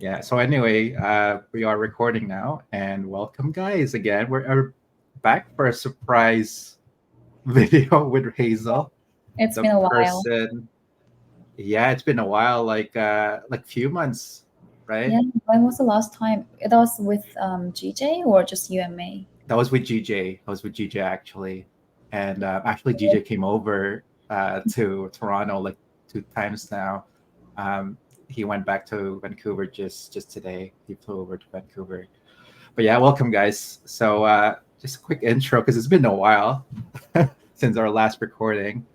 Yeah. So anyway, we are recording now, and welcome, guys. Again, we're back for a surprise video with Hazel, It's the been a while. person. Yeah, it's been a while, like few months, right? Yeah, when was the last time? It was with GJ or just you and me? That was with GJ. I was with GJ actually, and actually GJ came over to Toronto like two times now. Um, he went back to Vancouver just today. He flew over to Vancouver. But yeah, welcome guys. So just a quick intro because it's been a while since our last recording,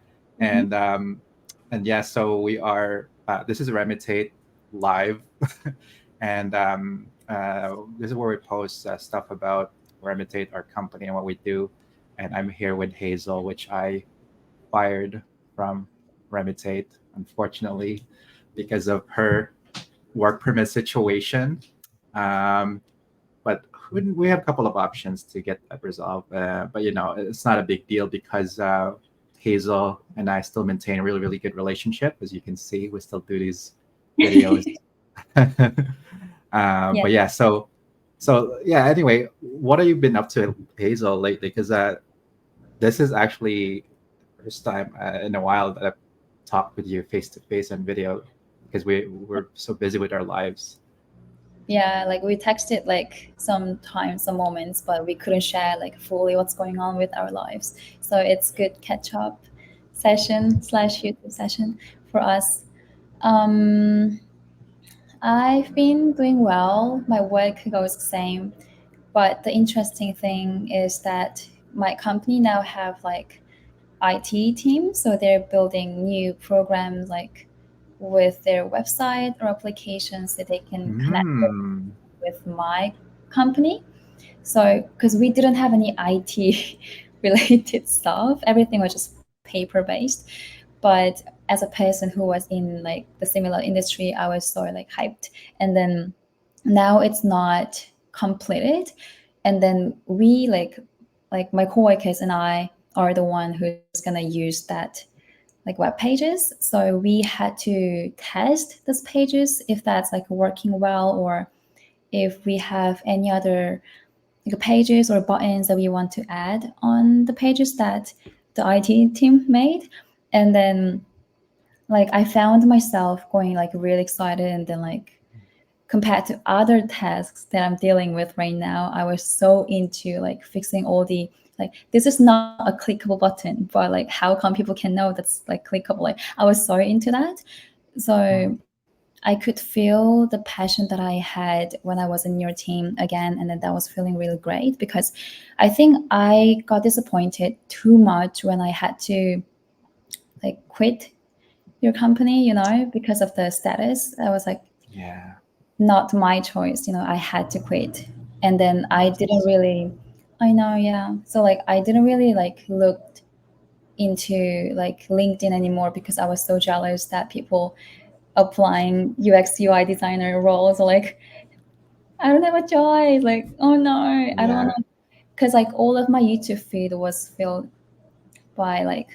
Mm-hmm. and and yeah, so we are. This is Remutate live, and this is where we post stuff about Remutate, our company, and what we do. And I'm here with Hazel, which I fired from Remutate, unfortunately, because of her work permit situation. Um, but we have a couple of options to get that resolved. But it's not a big deal because Hazel and I still maintain a really, really good relationship. As you can see, we still do these videos. Yeah. But yeah, so yeah. Anyway, what have you been up to, Hazel, lately? Because this is actually the first time in a while that I've talked with you face to face on video because we're so busy with our lives. Yeah, like we texted like sometimes, some moments, but we couldn't share like fully what's going on with our lives. So it's good catch up session slash YouTube session for us. Um, I've been doing well. My work goes the same, but the interesting thing is that my company now have like IT team, so they're building new programs like with their website or applications that they can connect Hmm. with my company. So because we didn't have any IT related stuff, everything was just paper based. But as a person who was in like the similar industry, I was so like hyped. And then now it's not completed, and then we like my coworkers and I are the one who's gonna use that like web pages. So we had to test those pages if that's like working well, or if we have any other like pages or buttons that we want to add on the pages that the IT team made. And then like I found myself going like really excited, and then like compared to other tasks that I'm dealing with right now, I was so into like fixing all the like this is not a clickable button, but like how come people can know that's like clickable? Like I was so into that. So I could feel the passion that I had when I was in your team again, and then that was feeling really great because I think I got disappointed too much when I had to like quit your company, because of the status. I was like, Yeah. not my choice, I had to quit. And then I didn't really, I know, yeah. So like I didn't really like look into like LinkedIn anymore because I was so jealous that people applying UX UI designer roles are like, I don't have a choice. Like, oh no, I don't Yeah. know. Because like all of my YouTube feed was filled by like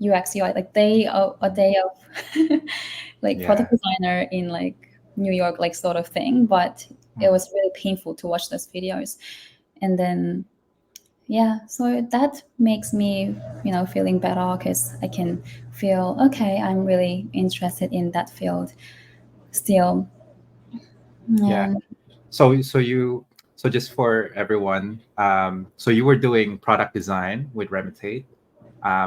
UX UI, like a day of like Yeah. product designer in like New York, like sort of thing. But it Mm. was really painful to watch those videos. And then yeah, so that makes me, feeling better because I can feel okay. I'm really interested in that field still. Yeah. And So just for everyone, so you were doing product design with Remutate.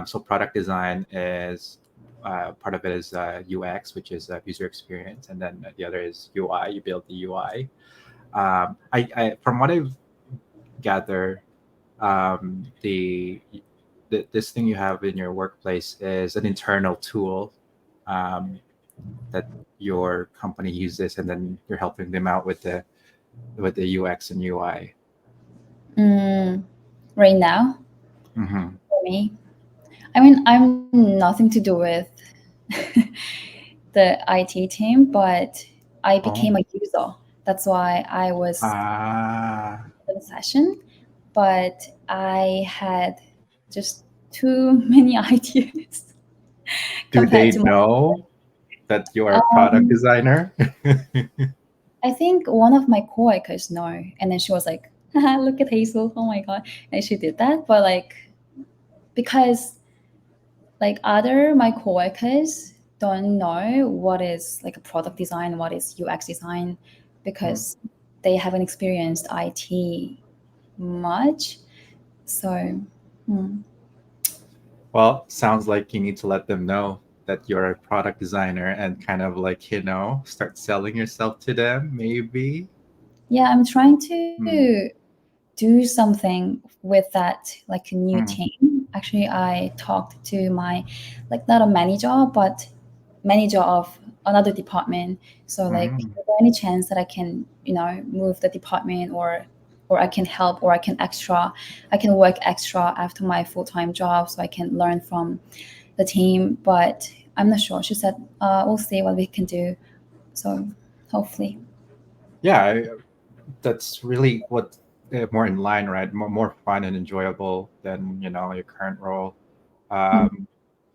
So product design is part of it is UX, which is user experience, and then the other is UI. You build the UI. I from what I've gathered, this thing you have in your workplace is an internal tool um, that your company uses, and then you're helping them out with the UX and UI. mm, right now, Hmm. for me, I mean, I'm nothing to do with the IT team, but I Oh, became a user. That's why I was ah, in the session, but I had just too many ideas do compared they to my. know that you are a product Um, designer? I think one of my coworkers know, and then she was like, "Haha, look at Hazel! Oh my god!" And she did that, but like because like other my coworkers don't know what is like a product design, what is UX design, Mm. because they haven't experienced IT much. So, hmm. Well, sounds like you need to let them know that you're a product designer and kind of like, start selling yourself to them, maybe. Yeah, I'm trying Mm. to do something with that, like a new Mm. team. Actually, I talked to my, like not a manager, but manager of another department. So like, is Mm. there any chance that I can, move the department, or I can help, or I can work extra after my full-time job so I can learn from the team. But I'm not sure. She said, we'll see what we can do. So hopefully. Yeah, that's really what more in line, right? More fun and enjoyable than your current role, Mm, um,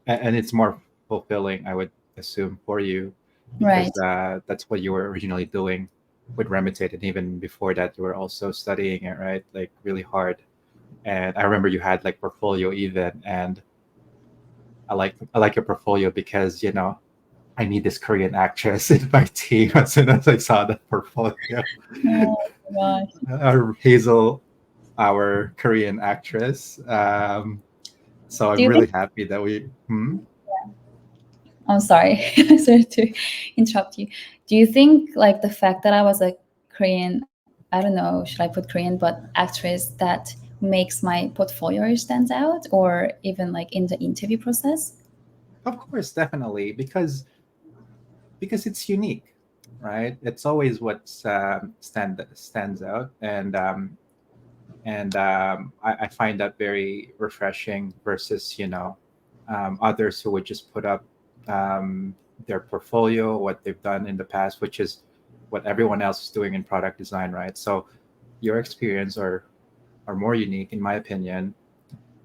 and it's more fulfilling, I would assume, for you because right. that's what you were originally doing with Remutate, and even before that, you were also studying it, right? Like really hard. And I remember you had like portfolio even, and I like your portfolio because I need this Korean actress in my team as soon as I saw the portfolio. Oh my gosh. Hazel, our Korean actress. So Do I'm you think really happy that we. Hmm? I'm sorry, sorry to interrupt you. Do you think like the fact that I was a Korean, I don't know, should I put Korean, but actress that makes my portfolio stands out, or even like in the interview process? Of course, definitely, because it's unique, right? It's always what stands out, and I find that very refreshing versus others who would just put up um, their portfolio, what they've done in the past, which is what everyone else is doing in product design, right? So your experience are more unique, in my opinion,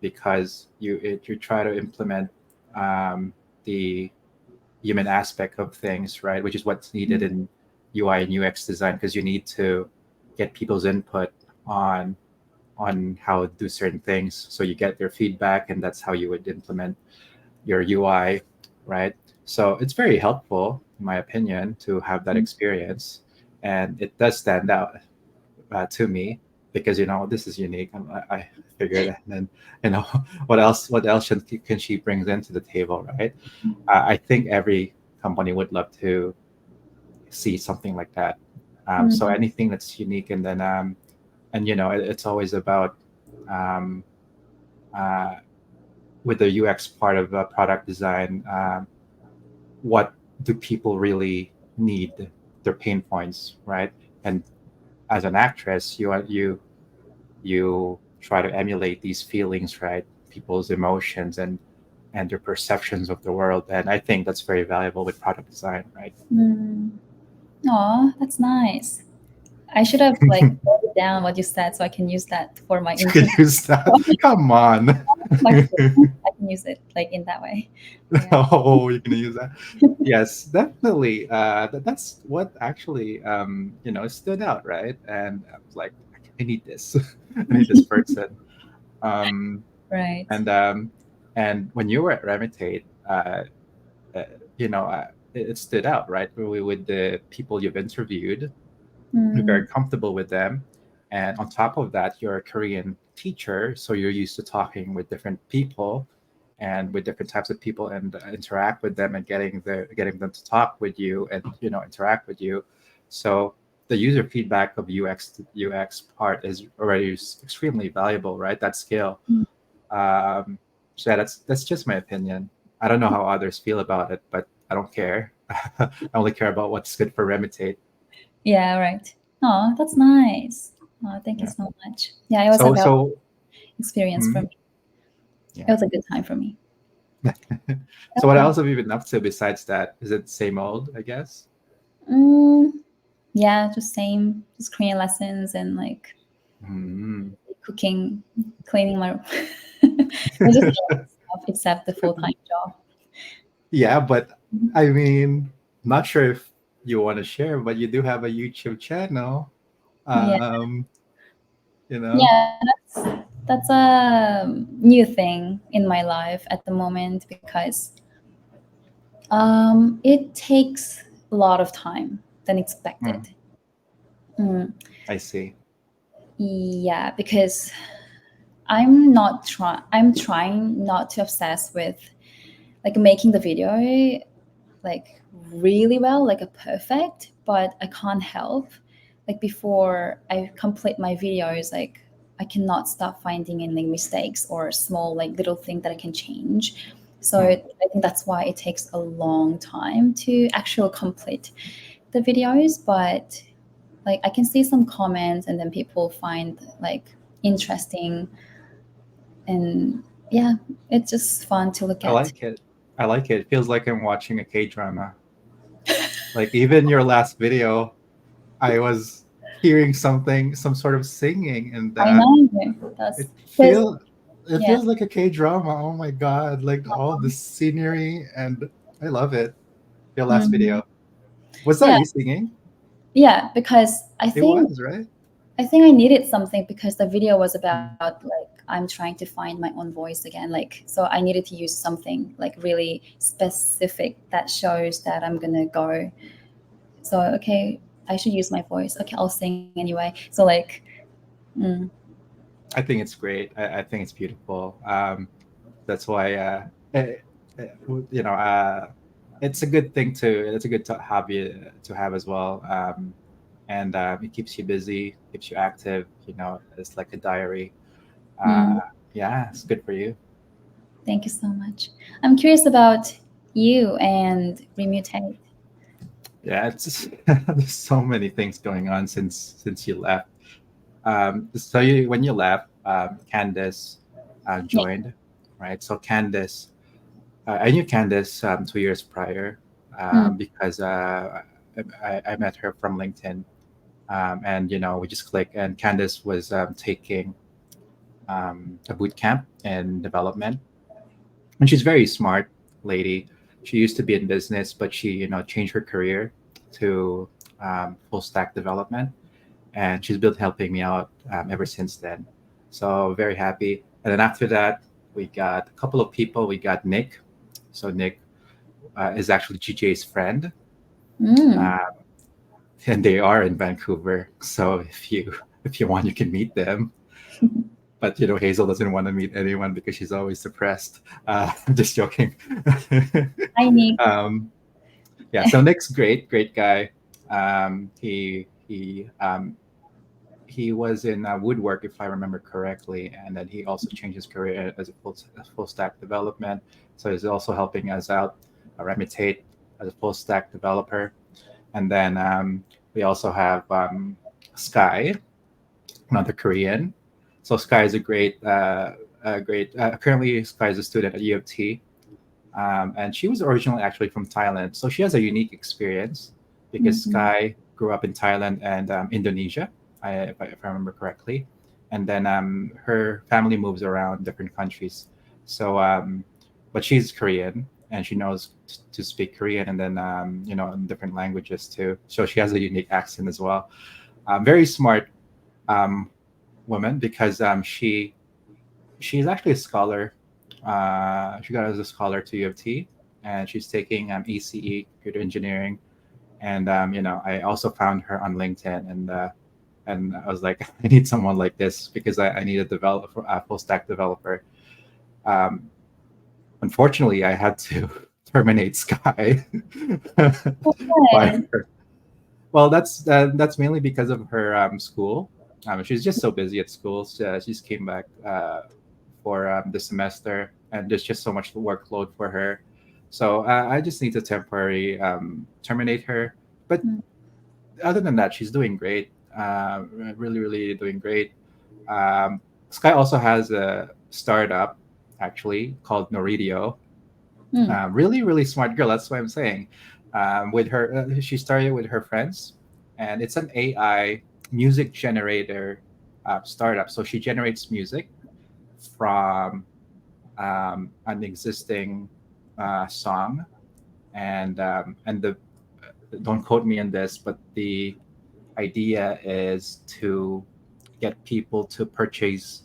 because you try to implement um, the human aspect of things, right? Which is what's needed in UI and UX design, because you need to get people's input on how to do certain things. So you get their feedback, and that's how you would implement your UI, right? So it's very helpful, in my opinion, to have that experience, and it does stand out to me because this is unique. I figured, and then what else can she brings into the table, right? I think every company would love to see something like that. So Mm, anything that's unique, and then it's always about um, uh, with the UX part of product design. What do people really need? Their pain points, right? And as an actress, you try to emulate these feelings, right? People's emotions and their perceptions of the world, and I think that's very valuable with product design, right? mm. Aw, that's nice. I should have like wrote it down what you said so I can use that for my You could interview. use that. Come on. My students, I can use it like in that way. Yeah. Oh, you're gonna use that? Yes, definitely. That's what actually stood out, right? And I was like, I need this. I need this person. Um, Right. and um, and when you were at Remutate, uh, it stood out, right? With the people you've interviewed, you're very Mm, comfortable with them, and on top of that, you're a Korean teacher, so you're used to talking with different people and with different types of people, and interact with them, and getting them to talk with you, and interact with you. So the user feedback of UX part is already extremely valuable, right? That skill. mm. um, so yeah, that's just my opinion. I don't know how others feel about it, but I don't care. I only care about what's good for Remutate. Yeah, right. Oh, that's nice. Oh, thank you Yeah. so much. Yeah, it was a So valuable so experience for hmm, me. It yeah. was a good time for me. So what Okay. else have you been up to besides that? Is it same old, I guess? Mm, yeah, just same, just Korean lessons and like Hmm. cooking, cleaning my room. It's just stuff except the full-time job. Yeah, but I mean, not sure if you want to share, but you do have a YouTube channel. Yeah, Um, you know, yeah, that's a new thing in my life at the moment because it takes a lot of time than expected. mm, Mm, I see. yeah, because I'm trying not to obsess with like making the video like really well, like a perfect, but I can't help. Like before I complete my videos, like I cannot stop finding any mistakes or small like little thing that I can change. So Mm. I think that's why it takes a long time to actually complete the videos. But like I can see some comments and then people find like interesting, and yeah, it's just fun to look I at. like it. I like it. It feels like I'm watching a K drama. Like even your last video, I was hearing something, some sort of singing, and I know that's it because feel it yeah. feels like a K drama. Oh my god! Like all the scenery, and I love it. Your last Mhm. video, was that Yeah, you singing? yeah, because It was, right? I think I needed something because the video was about like I'm trying to find my own voice again, like so I needed to use something like really specific that shows that I'm gonna go. So okay, I should use my voice. Okay, I'll sing anyway. So like, mm, I think it's great. I think it's beautiful. That's why you know it's a good thing to it's a good hobby to have as well. And it keeps you busy, keeps you active. You know, it's like a diary. mm, Yeah, it's good for you. thank you so much. I'm curious about you and Remutate. Yeah, it's just, there's so many things going on since you left. So when you left, Candace Yeah. joined, right? So Candace, I knew Candace 2 years prior Mm, because I met her from LinkedIn, and you know we just clicked. And Candace was taking a boot camp in development, and she's very smart lady. She used to be in business, but she changed her career to full stack development, and she's been helping me out ever since then. So very happy. And then after that, we got a couple of people. We got Nick. So Nick is actually GJ's friend, mm. uh, and they are in Vancouver. So if you want, you can meet them. But Hazel doesn't want to meet anyone because she's always depressed. I'm just joking. Hi, Nick. um, yeah. So Nick's great, great guy. He was in woodwork, if I remember correctly, and then he also changed his career as a full stack development. So he's also helping us out, Remutate as a full stack developer. And then we also have Sky, another Korean. So Sky is currently Sky is a student at U of T, and she was originally actually from Thailand. So she has a unique experience because Mhm. Sky grew up in Thailand and Indonesia, if I remember correctly. And then her family moves around different countries. So, but she's Korean and she knows to speak Korean and then, in different languages too. So she has a unique accent as well. Very smart um, woman because she's actually a scholar. She got as a scholar to U of T, and she's taking ECE, computer engineering. And I also found her on LinkedIn, and I was like, I need someone like this because I need a developer, a full stack developer. Um, Unfortunately, I had to terminate Sky. Fire Okay. her. Well, that's mainly because of her school. She's just so busy at school. So she just came back for the semester, and there's just so much workload for her. So I just need to temporarily terminate her. But Mm, other than that, she's doing great. Really, really doing great. Um, Sky also has a startup actually called Noridio. mm, Really, really smart girl. That's what I'm saying. With her, she started with her friends, and it's an AI music generator startup. So she generates music from an existing song, and the don't quote me on this, but the idea is to get people to purchase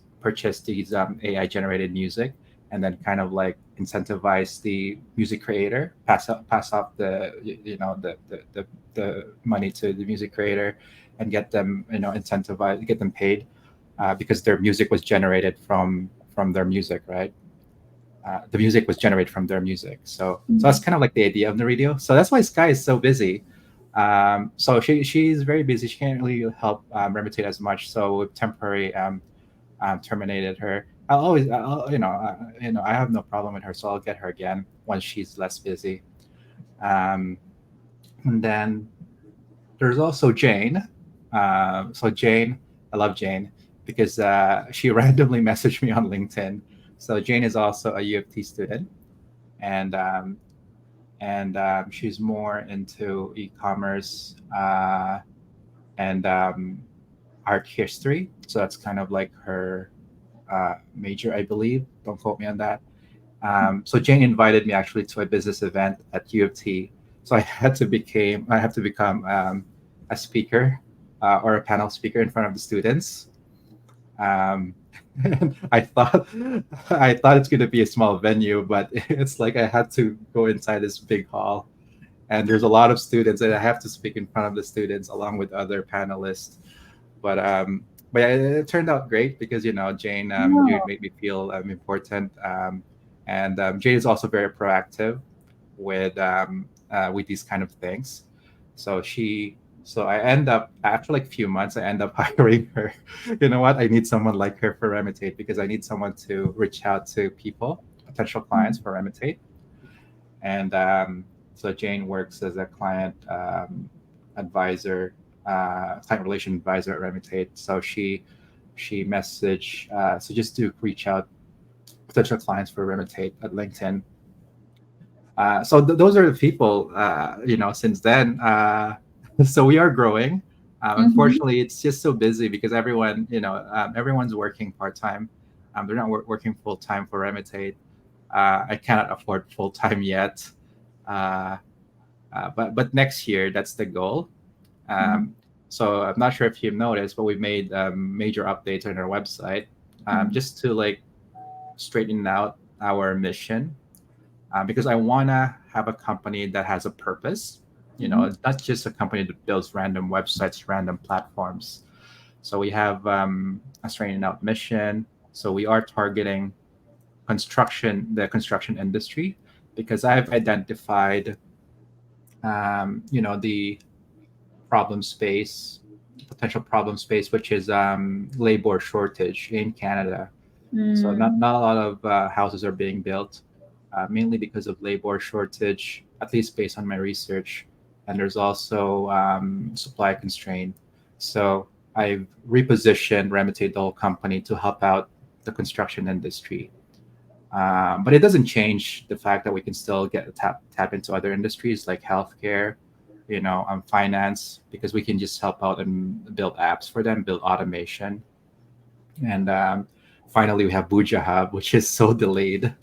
these AI generated music, and then kind of like incentivize the music creator, pass off the money to the music creator, and get them incentivized, get them paid, because their music was generated from their music, right? The music was generated from their music. So that's kind of like the idea of the radio. So that's why Sky is so busy. So she's very busy. She can't really help Remutate as much. So we've temporarily terminated her. I have no problem with her, so I'll get her again once she's less busy. Um, and then there's also Jane. So Jane, I love Jane because she randomly messaged me on LinkedIn. So Jane is also a U of T student, and she's more into e-commerce and art history. So that's kind of like her major, I believe. Don't quote me on that. So Jane invited me actually to a business event at U of T. So I have to become a speaker or a panel speaker in front of the students. Um, and I thought it's going to be a small venue, but it's like I had to go inside this big hall, and there's a lot of students, and I have to speak in front of the students along with other panelists. But but yeah, it turned out great because Jane Oh. made me feel important, and Jane is also very proactive with these kind of things. So I end up after like a few months, I end up hiring her. You know what? I need someone like her for Remutate because I need someone to reach out to people, potential clients for Remutate. And so Jane works as a advisor, client relation advisor at Remutate. So she message so just to reach out potential clients for Remutate at LinkedIn. So those are the people, since then. So we are growing. Mm-hmm. Unfortunately, it's just so busy because everyone's working part time. They're not working full time for Remutate. I cannot afford full time yet, uh, but next year that's the goal. Um, so I'm not sure if you've noticed, but we've made major updates on our website just to like straighten out our mission, because I want to have a company that has a purpose. It's not just a company that builds random websites, random platforms. So we have a straightened out mission. So we are targeting the construction industry, because I've identified, the problem space, potential problem space, which is labor shortage in Canada. So not a lot of houses are being built, mainly because of labor shortage, at least based on my research. And there's also supply constraint. So I've repositioned Remutate, the whole company, to help out the construction industry. But it doesn't change the fact that we can still get tap into other industries like healthcare, finance, because we can just help out and build apps for them, build automation. And finally, we have Buja Hub, which is so delayed.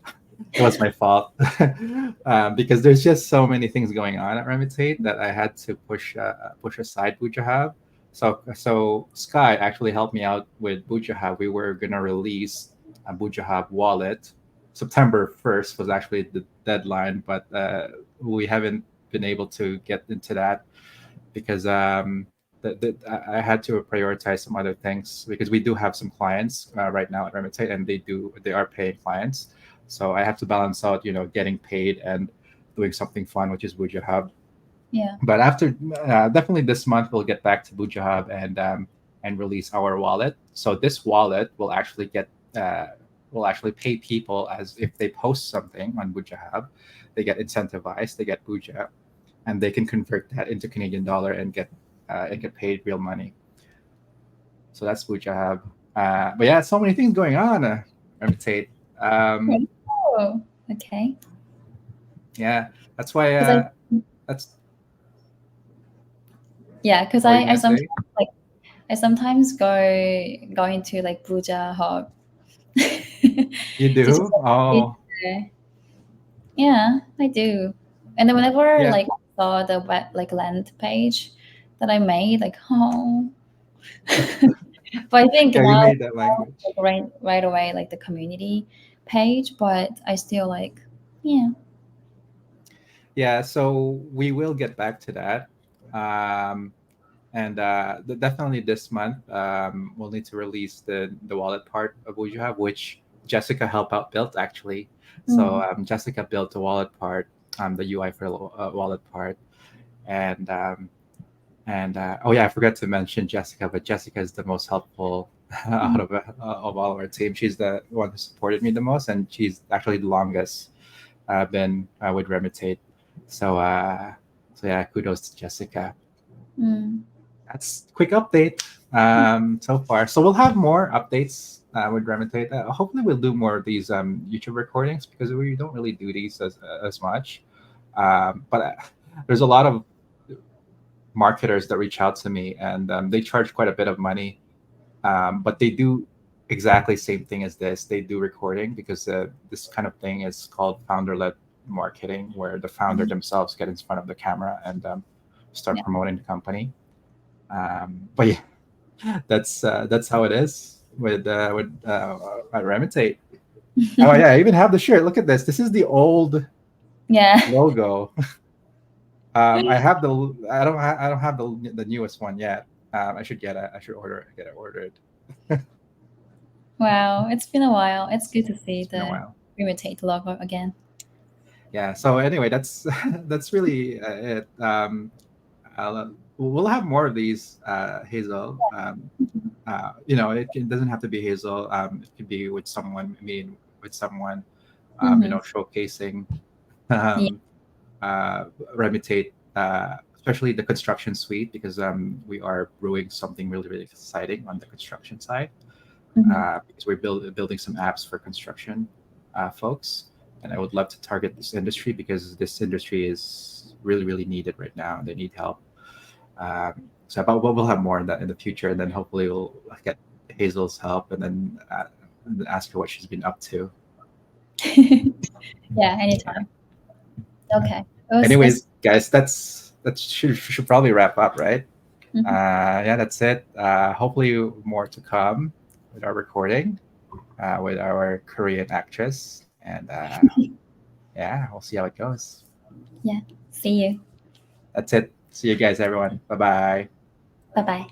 It was my fault because there's just so many things going on at Remutate that I had to push aside Buja Hub. So Sky actually helped me out with Buja Hub. We were gonna release a Buja Hub wallet. September 1st was actually the deadline, but we haven't been able to get into that because I had to prioritize some other things, because we do have some clients right now at Remutate, and they are paying clients. So I have to balance out, getting paid and doing something fun, which is Buja Hub. Yeah. But after definitely this month, we'll get back to Buja Hub and release our wallet. So this wallet will actually pay people as if they post something on Buja Hub. They get incentivized, they get Buja, and they can convert that into Canadian dollar and get paid real money. So that's Buja Hub. But yeah, so many things going on. Remutate. Um, Oh, okay. yeah, that's why. Because That's because what were you I gonna sometimes say? like I sometimes go into like Buja Hub You to just do? like, sit Oh, there. Yeah, I do. And then whenever yeah. like saw the like land page that I made, like, oh. But I think Yeah, you now, made that language. like, right away, like the community page, but I still like, yeah. Yeah, so we will get back to that. And definitely this month, we'll need to release the wallet part of what you have, which Jessica helped out built actually. So Mm. Jessica built the wallet part, the UI for the wallet part, and oh yeah, I forgot to mention Jessica, but Jessica is the most helpful out Mm. of all of our team. She's the one who supported me the most, and she's actually the longest been with Remutate. So so yeah, kudos to Jessica. Mm. That's quick update so far. So we'll have more updates with Remutate. Hopefully, we'll do more of these YouTube recordings because we don't really do these as much. But there's a lot of marketers that reach out to me, and they charge quite a bit of money. But they do exactly same thing as this. They do recording because this kind of thing is called founder-led marketing, where the founder Mhm. themselves get in front of the camera and start Yeah. promoting the company. But yeah, that's how it is with Remutate. Oh yeah, I even have the shirt. Look at this. This is the old Yeah. logo. I have the. I don't have the newest one yet. I should get it. I should get it ordered. Wow, it's been a while. It's good to see It's been a the while. Remutate logo again. Yeah. So anyway, that's that's really it. We'll have more of these, Hazel. It doesn't have to be Hazel. It could be with someone. I mean, with someone. Mm-hmm. Showcasing Yeah. um, Remutate, especially the construction suite, because we are brewing something really, really exciting on the construction side. Mm-hmm. Because we're building some apps for construction folks. And I would love to target this industry because this industry is really, really needed right now. They need help. But we'll have more on that in the future. And then hopefully we'll get Hazel's help and then ask her what she's been up to. Yeah, anytime. Okay. It was Anyways, guys, that should probably wrap up, right? mhm. Yeah, that's it. Hopefully, more to come with our recording with our Korean actress, and yeah, we'll see how it goes. Yeah. See you. That's it. See you guys, everyone. Bye bye. Bye bye.